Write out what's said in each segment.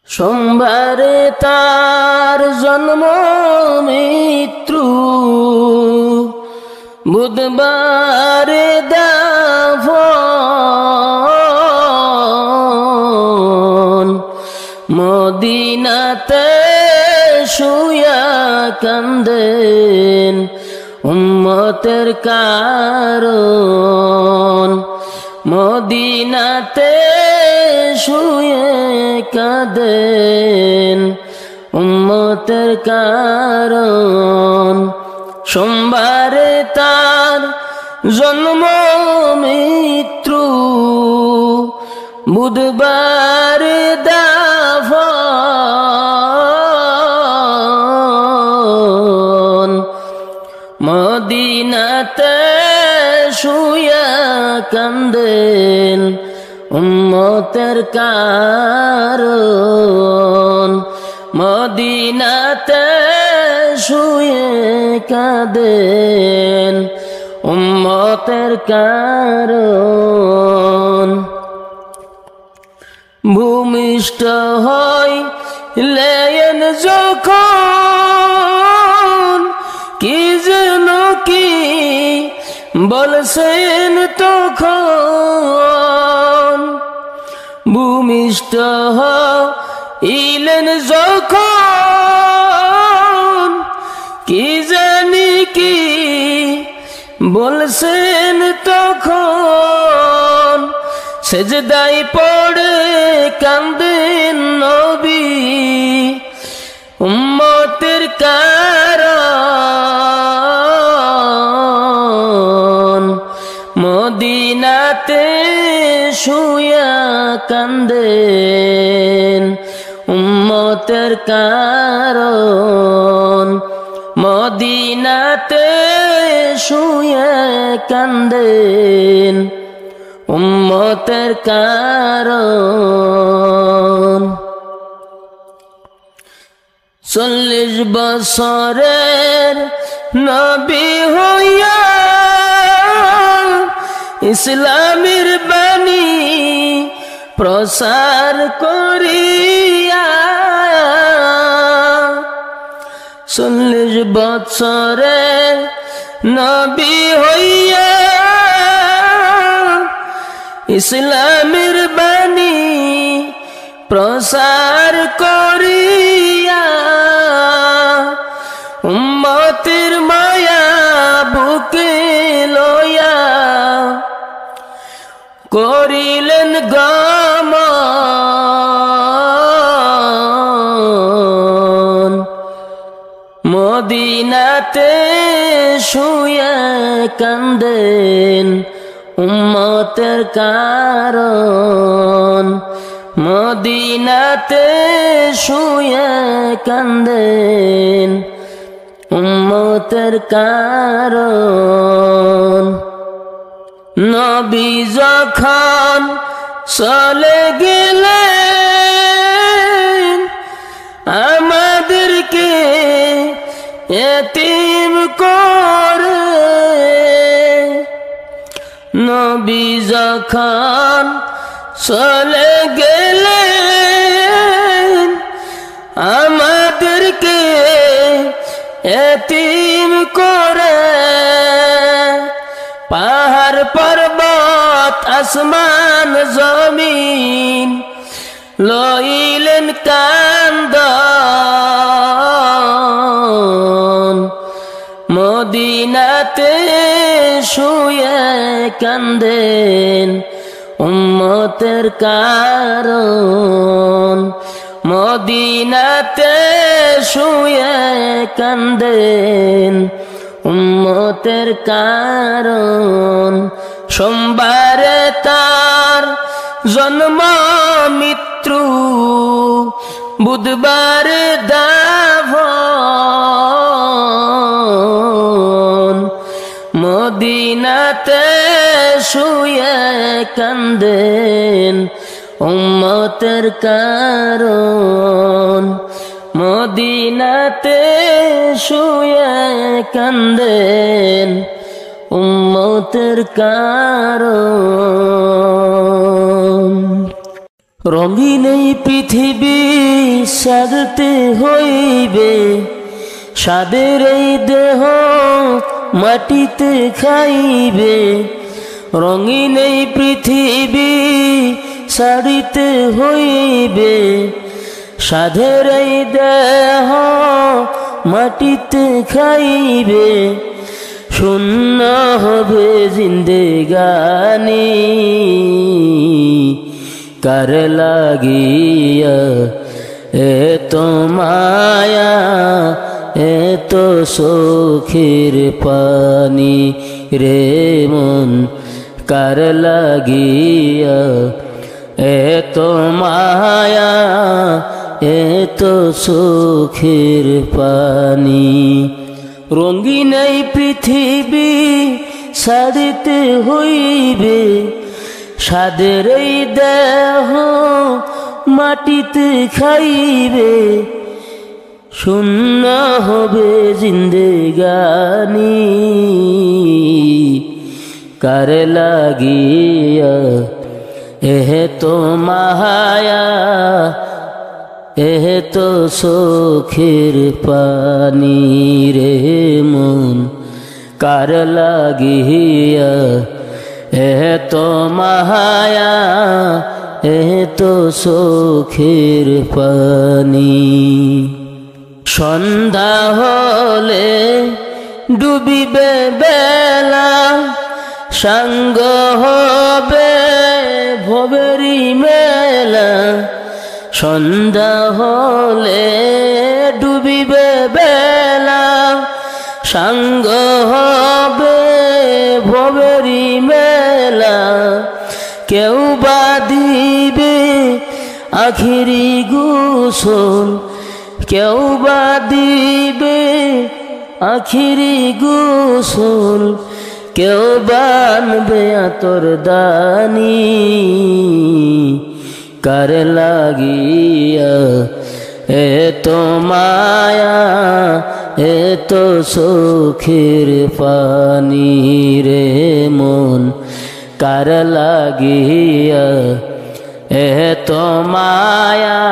সোমবারে তার জন্ম মৃত্যু, বুধবারে দাফন। মদিনাতে শুয়া কান্দেন উম্মতের কারণ। মদিনাতে শুয়ে কাঁদেন উম্মতের কারণ। সোমবারে তার জন্ম মৃত্যু, বুধবারে দাফন। মদিনাতে শুয়া কান্দেন উম্মতের কারণ। মদিনাতে শুয়ে কাঁদেন উম্মতের কারণ। ভূমিষ্ঠ হইলেন যখন, কি যেন কি বলছেন তখন। ভূমিষ্ঠ হইলেন যখন, কি জানি কি বলছেন তখন। সেজদায় পড়ে কান্দেন নবী উম্মতের কারণ। মদিনাতে শুয়া কান্দেন উম্মতের কারণ। মদিনাতে শুয়া কান্দেন উম্মতের কারণ। 40 বছরের নবী হইয়া ইসলামের বাণী প্রসার করিয়া। 40 বছরের নবী হইয়া ইসলামের বাণী প্রসার করিয়া। উম্মতের মায়া বুকে লইয়া করিলেন গমন। মদিনাতে শুয়া কান্দেন উম্মতের কারণ। মদিনাতে শুয়ে কান্দেন উম্মতের কারণ। নবী যখন চলে গেলেন আমাদেরকে এতিম করে। নবী যখন চলে গেলেন আমাদেরকে এতিম করে। পাহাড় পর্বত আসমান জমিন লইলেন কান্দন। মদিনাতে শুয়ে কান্দেন উম্মতের কারণ। মদিনাতে শুয়ে কান্দেন উম্মতের কারণ। সোমবারে তার জন্ম মৃত্যু, বুধবারে দাফন। মদিনাতে শুয়ে কান্দেন উম্মতের কারণ। মদিনাতে শুয়ে কান্দেন উম্মতের কারণ। রঙিন এই পৃথিবী সাজতে হইবে, স্বাদের এই দেহ মাটিতে খাইবে। রঙিন এই পৃথিবী সারিতে হইবে, স্বাদের এই দেহ মাটিতে খাইবে। শূন্য হবে জিন্দেগানি, কার লাগিয়া এত মায়া এত চোখের পানি রে মন, কার লাগিয়া এত মায়া এত চোখের পানি। রঙিন এই পৃথিবী ছাড়িতে হইবে, স্বাদের এই দেহ মাটিতে খাইবে। শূন্য হবে জিন্দেগানি, কার লাগিয়া তো মায়া তো চোখের পানি রে মন, কার লাগিয়া তো মায়া তো চোখের পানি। সন্ধ্যা হলে ডুবিবে বেলা, সাঙ্গ হবে ভবেরি মেলা। সন্ধ্যা হলে ডুবিবে বেলা, সাঙ্গ হবে ভবেরি মেলা। কেউ বা দিবে আখিরি গোসল, কেউ বা দিবে আখিরি গোসল। কেউ বানবে আতর দানি, কার লাগিয়া এত মায়া এত চোখের পানি রে মন, কার লাগিয়া এত মায়া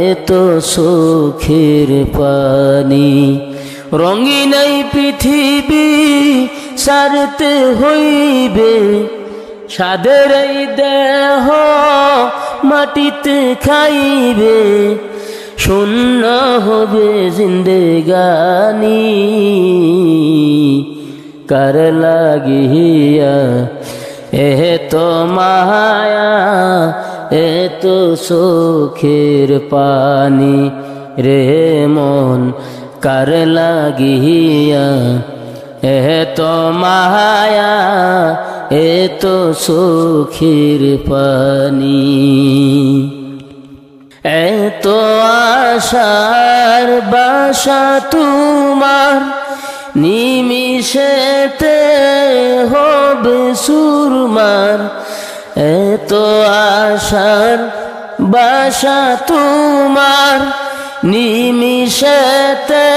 এত চোখের পানি। রঙিন এই পৃথিবী সারতে হইবে, স্বাদের এই দেহ মাটিতে খাইবে। শূন্য হবে জিন্দেগানি, কার লাগিয়া এত মায়া এত চোখের পানি রে মন, কার লাগিয়া এত মায়া এত চোখের পানি। এত আশার বাসা তোমার, নিমিষেতে হবে সুরমার। এত আশার বাসা তোমার, নিমিষেতে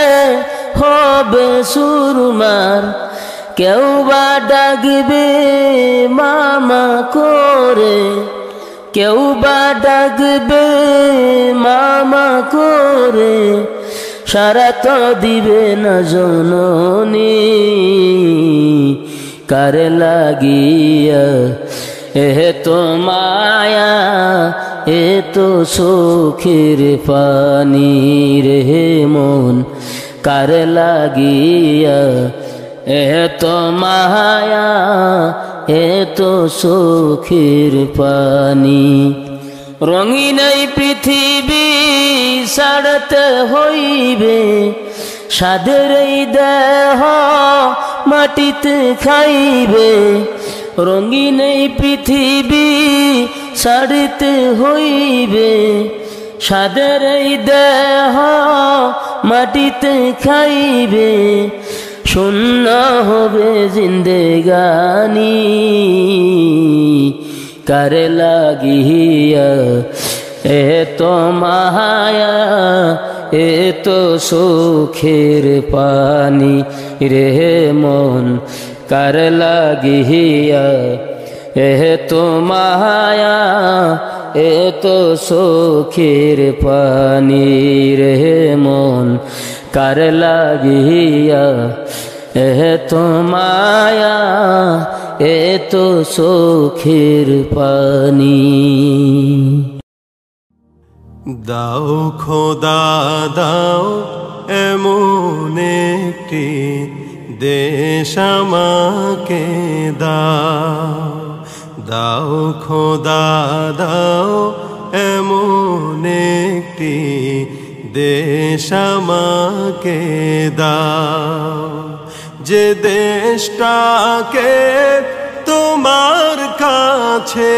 হবে সুরমার। কেউ বা ডাকবে মামা করে, কেউ বা ডাকবে মামা করে। সারা তো দিবে না জননী, কার লাগিয়া তো মায়া তো চোখের পানি রে মন, কার লাগিয়া তো মায়া তো চোখের পানি। রঙিন এই পৃথিবী ছাড়তে হইবে, স্বাদের এই দেহ মাটিতে খাইবে। রঙিন এই পৃথিবী ছাড়তে হইবে, স্বাদের এই দেহ মাটিতে খাইবে। শূন্য হবে জিন্দেগানি, কার লাগিয়া এত মায়া এত চোখের পানি রে মন, কার লাগিয়া এত মায়া এ তো সুখের পানি রে মন কার লাগিয়া এত মায়া এ তো সুখের পানি। দাও খোদা দাও এমন একটি দেশ আমাকে দাও, দাও খোদা দাও এমন একটি দেশ আমাকে দাও, যে দেশটাকে তোমার কাছে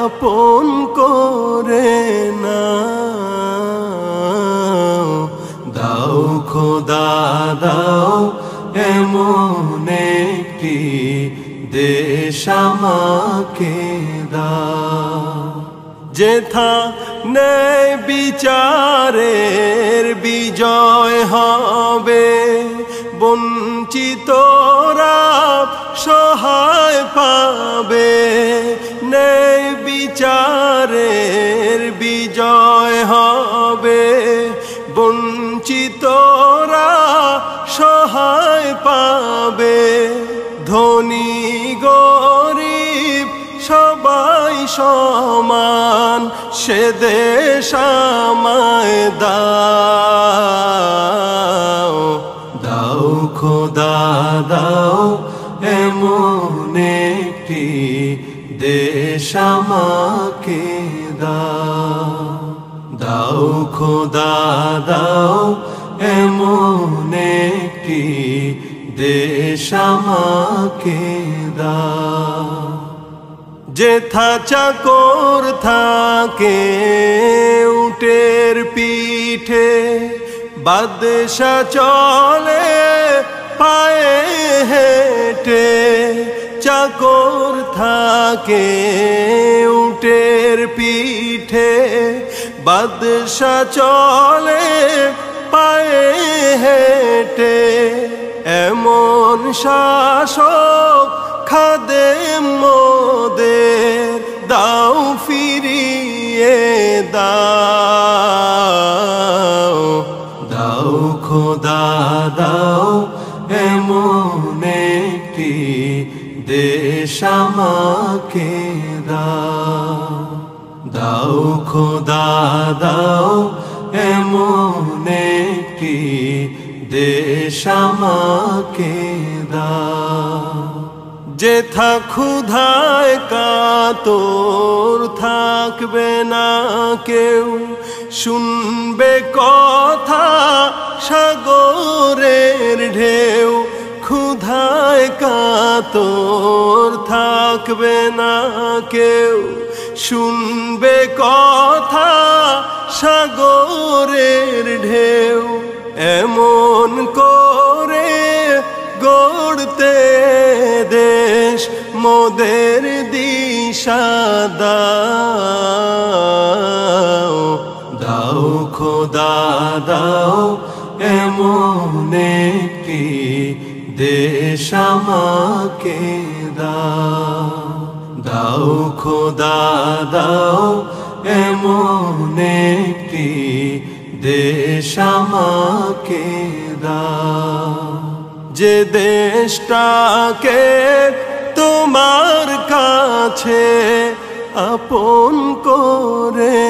আপন করে নাও। দাও খোদা দাও এমন একটি দেশ আমাকে দাও, যেথা ন্যায় বিচারের বিজয় হবে, বঞ্চিতরা সহায় পাবে। ন্যায় বিচারের বিজয় হবে, বঞ্চিতরা সহায় পাবে। ধনী গরিব সবাই সমান, সে দেশ আমায় দাও। দাও খোদা দাও এমন একটি দেশ আমাকে দাও, দাও খোদা দাও এমন একটি দেশ আমাকে দাও, যেথা চাকর থাকে উটের পিঠে, বাদশা চলে পায়ে হেঁটে। চাকর থাকে উটের পিঠে, বাদশা চলে পায়ে হেঁটে। এমন শাসক খাদেম মোদের দাও ফিরিয়ে দাও। দাও খোদা দাও এমন একটি দেশ আমাকে দাও, দাও খোদা দাও এমন একটি দেশ আমাকে দাও, যেথা ক্ষুধায় কাতর থাকবে না কেউ, শুনবে কথা সাগরের ঢেউ। ক্ষুধায় কাতর থাকবে না কেউ, শুনবে কথা সাগরের ঢেউ। এমন করে গড়তে দেশ মোদের দিশা দাও। দাও খোদা দাও এমন একটি দেশ আমাকে দাও, দাও খোদা দাও এমন একটি দেশ আমাকে দাও, যে দেশটাকে তোমার কাছে আপন করে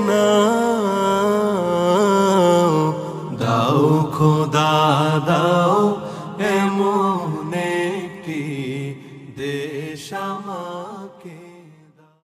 নাও। দাও খোদা দাও এমন একটি দেশ আমাকে